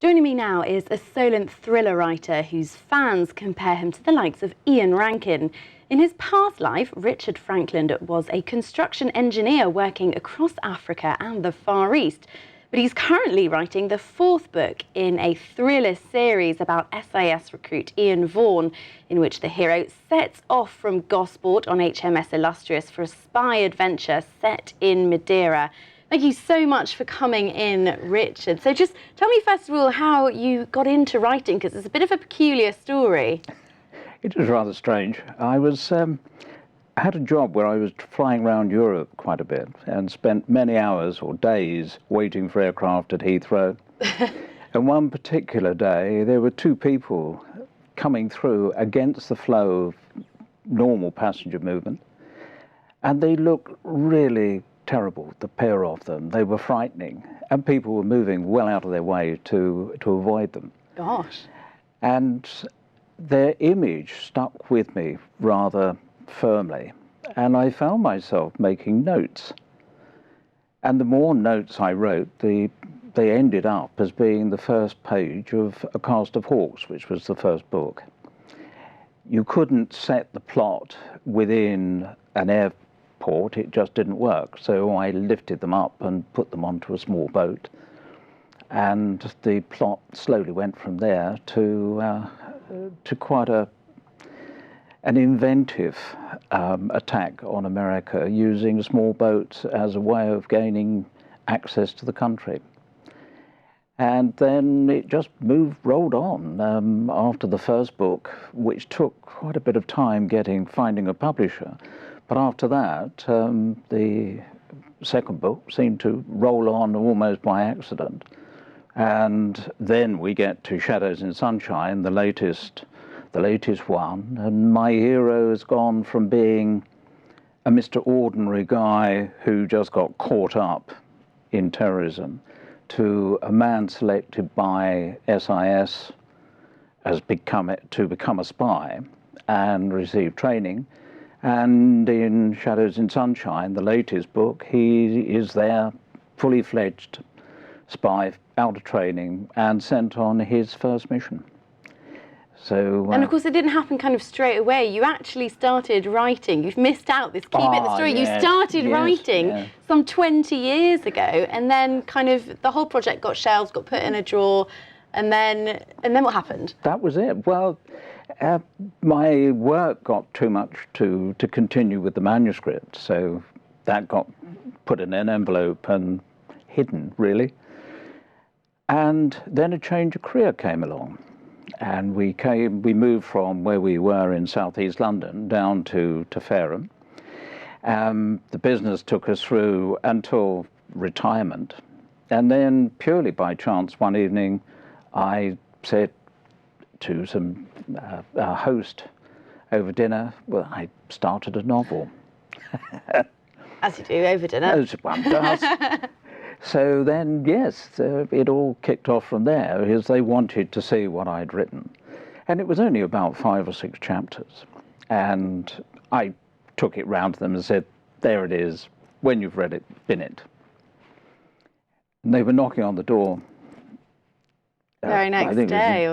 Joining me now is a Solent thriller writer whose fans compare him to the likes of Ian Rankin. In his past life, Richard Frankland was a construction engineer working across Africa and the Far East. But he's currently writing the fourth book in a thriller series about SIS recruit Ian Vaughn, in which the hero sets off from Gosport on HMS Illustrious for a spy adventure set in Madeira. Thank you so much for coming in, Richard. So just tell me, first of all, how you got into writing, because it's a bit of a peculiar story. It was rather strange. I had a job where I was flying around Europe quite a bit and spent many hours or days waiting for aircraft at Heathrow. And one particular day, there were two people coming through against the flow of normal passenger movement, and they looked really terrible, the pair of them. They were frightening, and people were moving well out of their way to avoid them. Gosh. And their image stuck with me rather firmly, and I found myself making notes. And the more notes I wrote, they ended up as being the first page of A Cast of Hawks, which was the first book. You couldn't set the plot within an airport, it just didn't work. So I lifted them up and put them onto a small boat, and the plot slowly went from there to quite an inventive attack on America, using small boats as a way of gaining access to the country. And then it just rolled on after the first book, which took quite a bit of time finding a publisher. But after that, the second book seemed to roll on almost by accident. And then we get to Shadows in Sunshine, the latest one, and my hero has gone from being a Mr. Ordinary guy who just got caught up in terrorism to a man selected by SIS to become a spy and receive training. And in Shadows in Sunshine, the latest book, he is there, fully fledged spy, out of training, and sent on his first mission. So, and of course, it didn't happen kind of straight away. You actually started writing. You've missed out this key bit of the story. Yes, you started writing yes. some 20 years ago, and then kind of the whole project got shelved, got put in a drawer, and then what happened? That was it. Well, my work got too much to continue with the manuscript, so that got put in an envelope and hidden, really. And then a change of career came along. And we moved from where we were in southeast London down to Fareham. The business took us through until retirement. And then, purely by chance, one evening, I said to a host over dinner, well, I started a novel. As you do, over dinner. As one does. So then, yes, it all kicked off from there, because they wanted to see what I'd written. And it was only about 5 or 6 chapters. And I took it round to them and said, there it is, when you've read it, bin it. And they were knocking on the door. Very next day,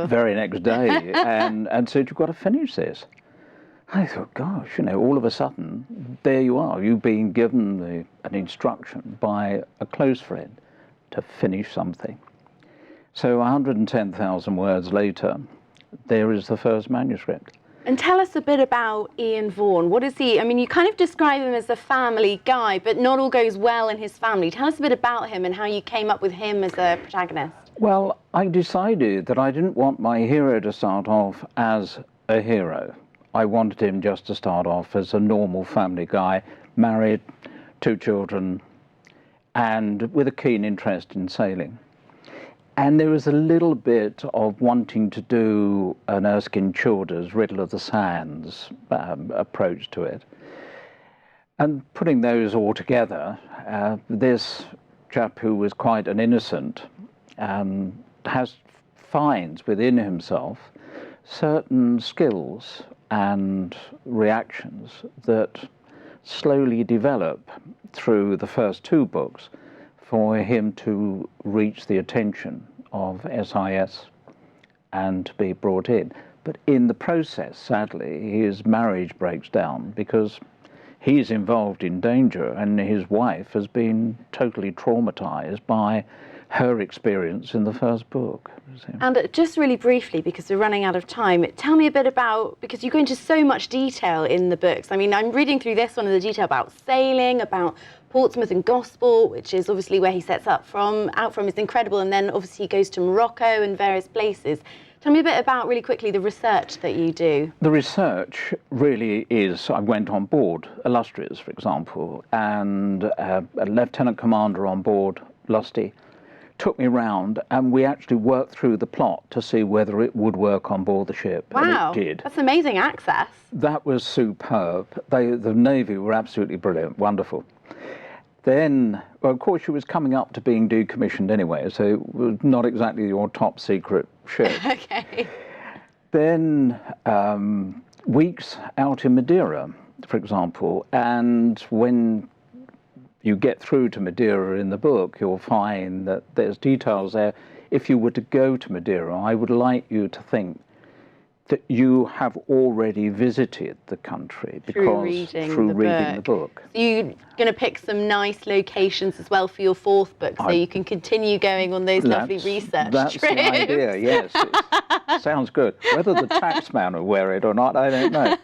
and said, you've got to finish this. I thought, gosh, all of a sudden, there you are. You've been given an instruction by a close friend to finish something. So 110,000 words later, there is the first manuscript. And tell us a bit about Ian Vaughn. What is he? I mean, you kind of describe him as a family guy, but not all goes well in his family. Tell us a bit about him and how you came up with him as a protagonist. Well, I decided that I didn't want my hero to start off as a hero. I wanted him just to start off as a normal family guy, married, 2 children, and with a keen interest in sailing. And there was a little bit of wanting to do an Erskine Childers Riddle of the Sands approach to it. And putting those all together, this chap who was quite an innocent finds within himself certain skills and reactions that slowly develop through the first 2 books for him to reach the attention of SIS and to be brought in. But in the process, sadly, his marriage breaks down because he's involved in danger, and his wife has been totally traumatized by her experience in the first book. And just really briefly, because we're running out of time, tell me a bit about, because you go into so much detail in the books. I mean, I'm reading through this one of the detail about sailing, about Portsmouth and Gosport, which is obviously where he sets out from, is incredible. And then obviously he goes to Morocco and various places. Tell me a bit about, really quickly, the research that you do. The research really is, I went on board Illustrious, for example, and a lieutenant commander on board, Lusty, took me round, and we actually worked through the plot to see whether it would work on board the ship. Wow, and it did. That's amazing access. That was superb. The Navy were absolutely brilliant, wonderful. Then, well, of course, she was coming up to being decommissioned anyway, so it was not exactly your top secret ship. Okay. Then weeks out in Madeira, for example, and when you get through to Madeira in the book, you'll find that there's details there. If you were to go to Madeira, I would like you to think that you have already visited the country through reading the book. So you're going to pick some nice locations as well for your fourth book, so you can continue going on those lovely research trips. That's the idea, yes. It sounds good. Whether the taxman will wear it or not, I don't know.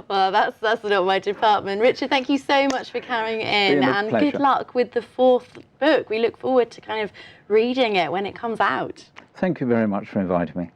Well, that's not my department. Richard, thank you so much for coming in, and pleasure. Good luck with the fourth book. We look forward to kind of reading it when it comes out. Thank you very much for inviting me.